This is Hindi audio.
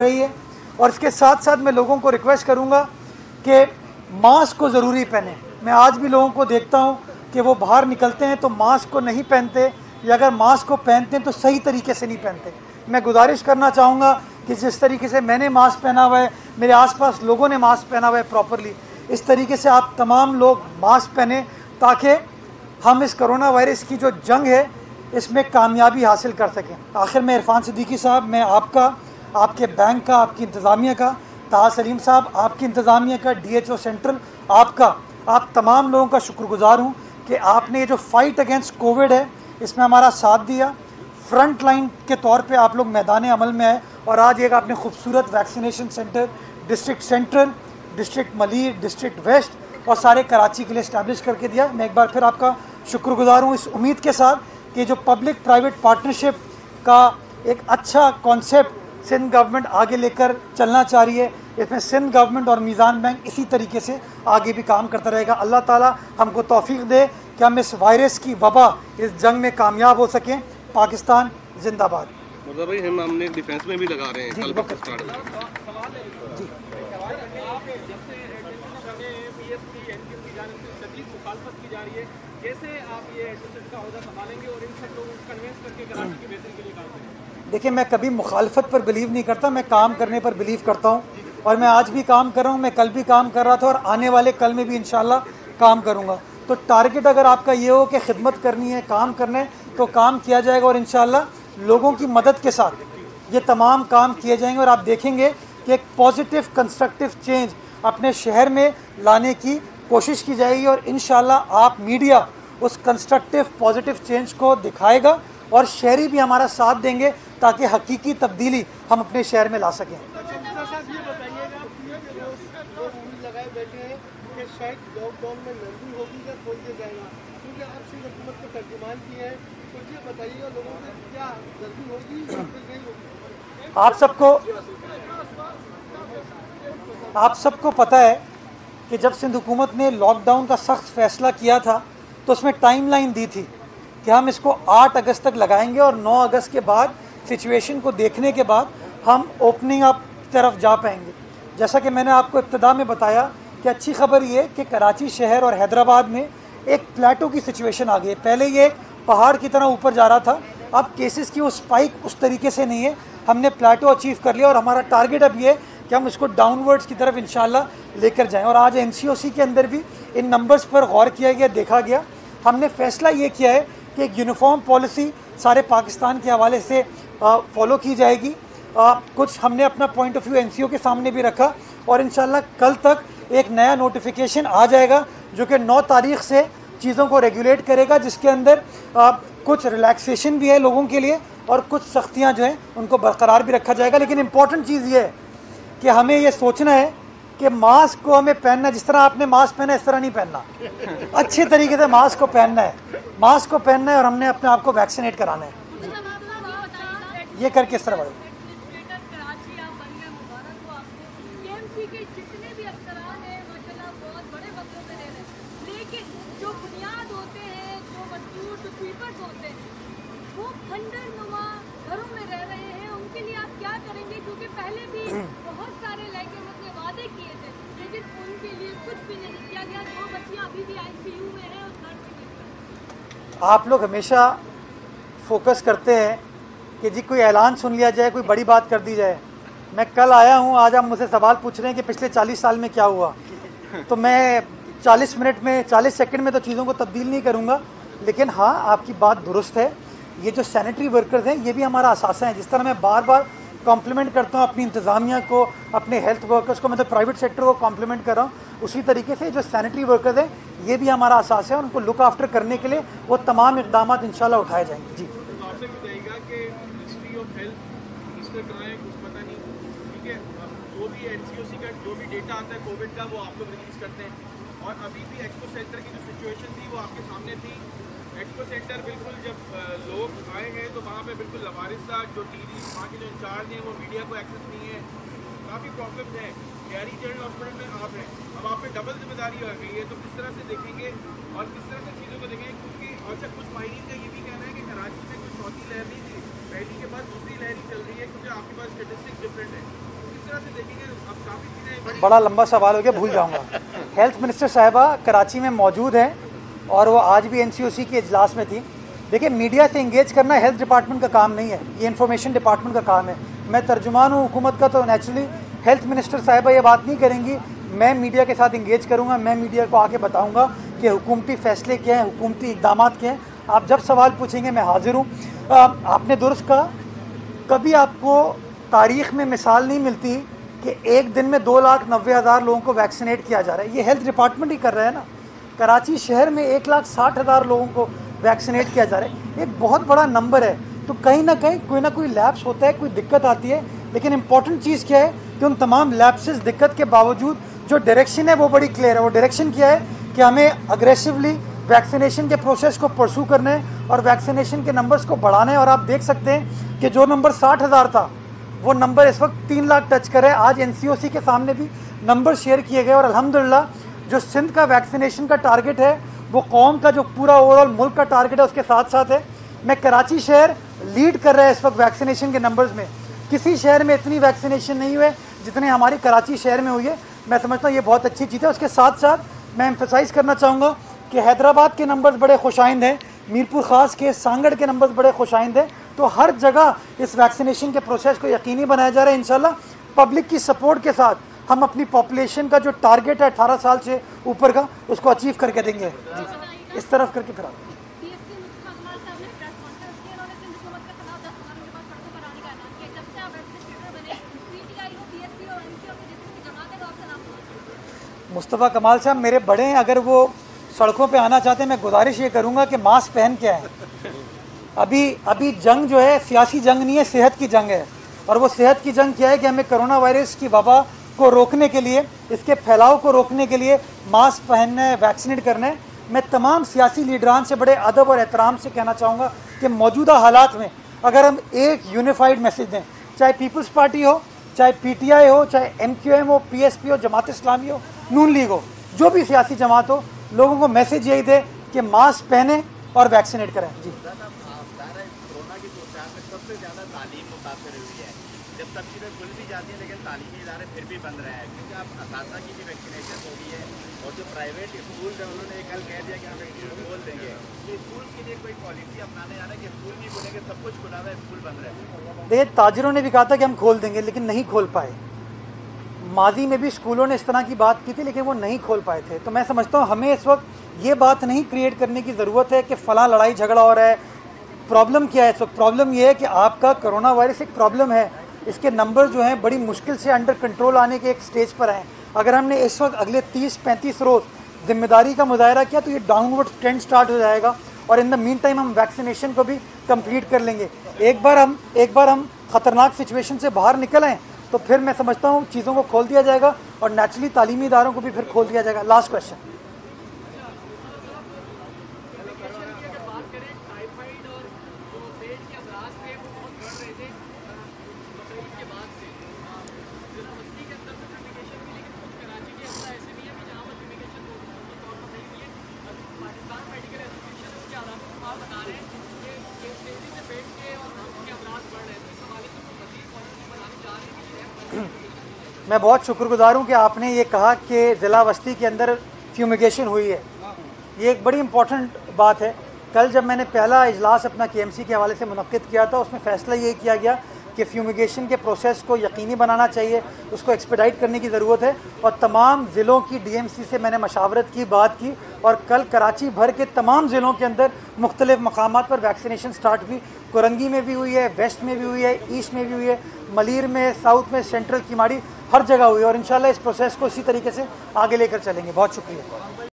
रही है। और इसके साथ साथ मैं लोगों को रिक्वेस्ट करूंगा कि मास्क को ज़रूरी पहने। मैं आज भी लोगों को देखता हूं कि वो बाहर निकलते हैं तो मास्क को नहीं पहनते, या अगर मास्क को पहनते हैं तो सही तरीके से नहीं पहनते। मैं गुजारिश करना चाहूँगा कि जिस तरीके से मैंने मास्क पहना हुआ है, मेरे आसपास लोगों ने मास्क पहना हुआ है प्रॉपरली, इस तरीके से आप तमाम लोग मास्क पहने ताकि हम इस कोरोना वायरस की जो जंग है इसमें कामयाबी हासिल कर सकें। आखिर में इरफान सिद्दीकी साहब, मैं आपका, आपके बैंक का, आपकी इंतज़ामिया का, ताहा सलीम साहब आपकी इंतज़ामिया का, DHO सेंट्रल आपका, आप तमाम लोगों का शुक्रगुजार हूँ कि आपने ये जो फाइट अगेंस्ट कोविड है इसमें हमारा साथ दिया। फ्रंट लाइन के तौर पे आप लोग मैदान अमल में आए और आज एक आपने खूबसूरत vaccination centre district central, district Malir, district west और सारे कराची के लिए इस्टेब्लिश करके दिया। मैं एक बार फिर आपका शुक्रगुजार हूँ, इस उम्मीद के साथ कि जो पब्लिक प्राइवेट पार्टनरशिप का एक अच्छा कॉन्सेप्ट सिंध गवर्नमेंट आगे लेकर चलना चाह रही है, इसमें सिंध गवर्नमेंट और मीज़ान बैंक इसी तरीके से आगे भी काम करता रहेगा। अल्लाह ताला हमको तौफीक दे कि हम इस वायरस की वबा, इस जंग में कामयाब हो सकें। पाकिस्तान जिंदाबाद। मतलब भाई हम हमने डिफेंस में भी लगा रहे हैं, कल से स्टार्ट जी कैसे आप ये एसोसिएशन का ओहदा संभालेंगे और इन सब लोगों को कन्विंस करके कराची की बेहतरी के लिए काम करेंगे? देखिए, मैं कभी मुखालफत पर बिलीव नहीं करता, मैं काम करने पर बिलीव करता हूँ और मैं आज भी काम कर रहा हूँ, मैं कल भी काम कर रहा था और आने वाले कल में भी इंशाल्लाह काम करूँगा। तो टारगेट अगर आपका ये हो कि खिदमत करनी है, काम करना है, तो काम किया जाएगा और इंशाल्लाह लोगों की मदद के साथ ये तमाम काम किए जाएंगे और आप देखेंगे कि एक पॉजिटिव कंस्ट्रक्टिव चेंज अपने शहर में लाने की कोशिश की जाएगी और इंशाल्लाह आप मीडिया उस कंस्ट्रक्टिव पॉजिटिव चेंज को दिखाएगा और शहरी भी हमारा साथ देंगे ताकि हकीकी तब्दीली हम अपने शहर में ला सकें। लगाए बैठे हैं कि शायद लॉकडाउन में महंगी होगी या खोल दिया जाएगा, क्योंकि आप सिंध हुकूमत को तर्जुमान किए हैं, तो ये बताइएगा लोगों को क्या जल्दी होगी या फिर नहीं होगी? आप सबको पता है कि जब सिंध हुकूमत ने लॉकडाउन का सख्त फैसला किया था तो उसमें टाइमलाइन दी थी कि हम इसको 8 अगस्त तक लगाएंगे और 9 अगस्त के बाद सिचुएशन को देखने के बाद हम ओपनिंग अप तरफ जा पाएंगे। जैसा कि मैंने आपको इब्तिदा में बताया कि अच्छी खबर ये कि कराची शहर और हैदराबाद में एक प्लेटो की सिचुएशन आ गई है। पहले ये पहाड़ की तरह ऊपर जा रहा था, अब केसेस की वो स्पाइक उस तरीके से नहीं है, हमने प्लेटो अचीव कर लिया और हमारा टारगेट अब ये है कि हम इसको डाउनवर्ड्स की तरफ इंशाल्लाह लेकर जाएं। और आज NCOC के अंदर भी इन नंबर्स पर गौर किया गया, देखा गया। हमने फैसला ये किया है कि एक यूनिफॉर्म पॉलिसी सारे पाकिस्तान के हवाले से फॉलो की जाएगी। कुछ हमने अपना पॉइंट ऑफ व्यू NCO के सामने भी रखा और इंशाल्लाह कल तक एक नया नोटिफिकेशन आ जाएगा जो कि 9 तारीख से चीज़ों को रेगुलेट करेगा, जिसके अंदर कुछ रिलैक्सेशन भी है लोगों के लिए और कुछ सख्तियाँ जो हैं उनको बरकरार भी रखा जाएगा। लेकिन इम्पॉर्टेंट चीज़ ये है कि हमें ये सोचना है कि मास्क को हमें पहनना, जिस तरह आपने मास्क पहना इस तरह नहीं पहनना, अच्छे तरीके से मास्क को पहनना है, मास्क को पहनना है और हमने अपने आप को वैक्सीनेट कराना है। ये करके इस तरह बढ़े। घरों में रह रहे हैं, उनके लिए आप क्या करेंगे? क्योंकि पहले भी बहुत सारे इलाके में वादे किए थे लेकिन उनके लिए कुछ भी नहीं किया गया। 2 बच्चियां अभी भी ICU में हैं और घर से। आप लोग हमेशा फोकस करते हैं कि जी कोई ऐलान सुन लिया जाए, कोई बड़ी बात कर दी जाए। मैं कल आया हूँ, आज आप मुझसे सवाल पूछ रहे हैं कि पिछले 40 साल में क्या हुआ, तो मैं 40 मिनट में, 40 सेकंड में तो चीज़ों को तब्दील नहीं करूँगा। लेकिन हाँ, आपकी बात दुरुस्त है, ये जो सैनिटरी वर्कर्स हैं ये भी हमारा असासा है। जिस तरह मैं बार बार कॉम्प्लीमेंट करता हूँ अपनी इंतज़ामिया को, अपने हेल्थ वर्कर्स को, मतलब प्राइवेट सेक्टर को कॉम्प्लीमेंट कर रहा हूँ, उसी तरीके से जो सैनिटरी वर्कर्स हैं ये भी हमारा असास है। उनको लुक आफ्टर करने के लिए वो तमाम इक़दाम इंशाल्लाह उठाए जाएंगे। जी, आपसे भी जाएगा कि मिनिस्ट्री ऑफ हेल्थ मिनिस्टर कराएं, कुछ पता नहीं, ठीक है। जो भी NCOC का जो भी डेटा आता है कोविड का वो आप लोग रिलीज़ करते हैं और अभी भी एक्सपो सेंटर की जो सिचुएशन थी वो आपके सामने थी। एक्सपो सेंटर बिल्कुल जब लोग आए हैं तो वहाँ पे बिल्कुल लवारिस था, जो टीवी वहाँ के जो इंचार्ज हैं वो मीडिया को एक्सेस नहीं है, काफ़ी प्रॉब्लम्स हैं। गैरी जनरल हॉस्पिटल में आप हैं, अब आप पे डबल जिम्मेदारी आ गई है, तो किस तरह से देखेंगे और किस तरह से चीज़ों को देखेंगे? क्योंकि अच्छा, कुछ माहिरीन का ये भी कहना है कि कराची में कोई चौथी लहर नहीं थी, पहली के बाद दूसरी लहर ही चल रही है, क्योंकि आपके पास स्टेटिस्टिक्स डिफरेंट है। तरह से देखेंगे अब काफी चीजें बड़ा लंबा सवाल हो गया, भूल जाऊंगा। हेल्थ मिनिस्टर साहिबा कराची में मौजूद हैं और वो आज भी NCOC के इजलास में थी। देखिए, मीडिया से इंगेज करना हेल्थ डिपार्टमेंट का काम नहीं है, ये इन्फॉर्मेशन डिपार्टमेंट का काम है। मैं तर्जुमान हूँ हुकूमत का, तो नेचुरली हेल्थ मिनिस्टर साहिबा ये बात नहीं करेंगी। मैं मीडिया के साथ इंगेज करूँगा, मैं मीडिया को आके बताऊँगा कि हुकूमती फ़ैसले क्या हैं, हुकूमती इक़दाम क्या हैं। आप जब सवाल पूछेंगे मैं हाजिर हूँ। आपने दुरुस्त कहा, कभी आपको तारीख़ में मिसाल नहीं मिलती कि एक दिन में 2,90,000 लोगों को वैक्सीनेट किया जा रहा है। ये हेल्थ डिपार्टमेंट ही कर रहा है ना। कराची शहर में 1,60,000 लोगों को वैक्सीनेट किया जा रहा है, एक बहुत बड़ा नंबर है। तो कहीं ना कहीं कोई ना कोई लैप्स होता है, कोई दिक्कत आती है, लेकिन इंपॉर्टेंट चीज़ क्या है कि उन तमाम लैप्सेस दिक्कत के बावजूद जो डायरेक्शन है वो बड़ी क्लियर है। वो डायरेक्शन क्या है कि हमें अग्रेसिवली वैक्सीनेशन के प्रोसेस को परसू करना है और वैक्सीनेशन के नंबर्स को बढ़ाना है। और आप देख सकते हैं कि जो नंबर 60,000 था वो नंबर इस वक्त 3 लाख टच कर है। आज NCOC के सामने भी नंबर शेयर किए गए और अल्हम्दुलिल्लाह जो सिंध का वैक्सीनेशन का टारगेट है वो कौम का जो पूरा ओवरऑल मुल्क का टारगेट है उसके साथ साथ है। मैं कराची शहर लीड कर रहा है इस वक्त वैक्सीनेशन के नंबर्स में। किसी शहर में इतनी वैक्सीनेशन नहीं हुए जितने हमारी कराची शहर में हुई है। मैं समझता हूँ ये बहुत अच्छी चीज़ है। उसके साथ साथ मैं एम्फेसाइज़ करना चाहूँगा कि हैदराबाद के नंबर्स बड़े खुशाइंद हैं, मीरपुर ख़ास के सांगड़ के नंबर्स बड़े खुशाइंद हैं। तो हर जगह इस वैक्सीनेशन के प्रोसेस को यकीनी बनाया जा रहा है। इंशाल्लाह पब्लिक की सपोर्ट के साथ हम अपनी पॉपुलेशन का जो टारगेट है 18 साल से ऊपर का उसको अचीव करके देंगे। जी, इस तरफ करके फिर मुस्तफ़ा कमाल साहब मेरे बड़े हैं, अगर वो सड़कों पे आना चाहते हैं मैं गुजारिश ये करूँगा कि मास्क पहन के आएँ। अभी जंग जो है सियासी जंग नहीं है, सेहत की जंग है। और वो सेहत की जंग क्या है कि हमें कोरोना वायरस की वबा को रोकने के लिए, इसके फैलाव को रोकने के लिए मास्क पहनना है, वैक्सीनेट करना है। मैं तमाम सियासी लीडरान से बड़े अदब और एहतराम से कहना चाहूँगा कि मौजूदा हालात में अगर हम एक यूनिफाइड मैसेज दें, चाहे पीपल्स पार्टी हो, चाहे PTI हो, चाहे MQM हो, PSP हो, जमात इस्लामी हो, नून लीग हो, जो भी सियासी जमात हो, लोगों को मैसेज यही दे कि मास्क पहने और वैक्सीनेट करें। जी, कोरोना की सोचान में सबसे ज़्यादा तालीम मुतासर हुई है। जब सब चीज़ें खुल भी जाती हैं लेकिन तालीमी इदारे फिर भी बंद रहे हैं, क्योंकि अब असासा की भी वैक्सीनेशन हो गई है और जो प्राइवेट स्कूल है उन्होंने कल कह दिया कि हम स्कूल खोल देंगे। तो स्कूल के लिए कोई पॉलिसी अपनाने जा रहे हैं कि स्कूल नहीं खुलेंगे, सब कुछ खुला हुआ है, स्कूल बंद रहे। देखिए, ताजिरों ने भी कहा था कि हम खोल देंगे लेकिन नहीं खोल पाए। माजी में भी स्कूलों ने इस तरह की बात की थी लेकिन वो नहीं खोल पाए थे। तो मैं समझता हूँ हमें इस वक्त ये बात नहीं क्रिएट करने की ज़रूरत है कि फ़लाँ लड़ाई झगड़ा हो रहा है। प्रॉब्लम क्या है इस वक्त? प्रॉब्लम ये है कि आपका कोरोना वायरस एक प्रॉब्लम है, इसके नंबर जो हैं बड़ी मुश्किल से अंडर कंट्रोल आने के एक स्टेज पर हैं। अगर हमने इस वक्त अगले 30-35 रोज़ जिम्मेदारी का मुजाहरा किया तो ये डाउनवर्ड ट्रेंड स्टार्ट हो जाएगा और इन द मीन टाइम हम वैक्सीनेशन को भी कंप्लीट कर लेंगे। एक बार हम ख़तरनाक सिचुएशन से बाहर निकल आएँ तो फिर मैं समझता हूँ चीज़ों को खोल दिया जाएगा और नेचुरली तालीमी इदारों को भी फिर खोल दिया जाएगा। Last question. मैं बहुत शुक्रगुजार हूँ कि आपने ये कहा कि ज़िला वस्ती के अंदर फ्यूमिगेशन हुई है। ये एक बड़ी इंपॉर्टेंट बात है। कल जब मैंने पहला इजलास अपना KMC के हवाले से मुनक्किद किया था उसमें फ़ैसला ये किया गया कि फ्यूमिगेशन के प्रोसेस को यकीनी बनाना चाहिए, उसको एक्सपेडाइट करने की ज़रूरत है। और तमाम ज़िलों की DMC से मैंने मशावरत की, बात की और कल कराची भर के तमाम ज़िलों के अंदर मुख्तलिफ मकामात पर वैक्सीनेशन स्टार्ट हुई। कोरंगी में भी हुई है, वेस्ट में भी हुई है, ईस्ट में भी हुई है, मलीर में, साउथ में, सेंट्रल, किमाड़ी, हर जगह हुई है। और इंशाल्लाह इस प्रोसेस को इसी तरीके से आगे लेकर चलेंगे। बहुत शुक्रिया।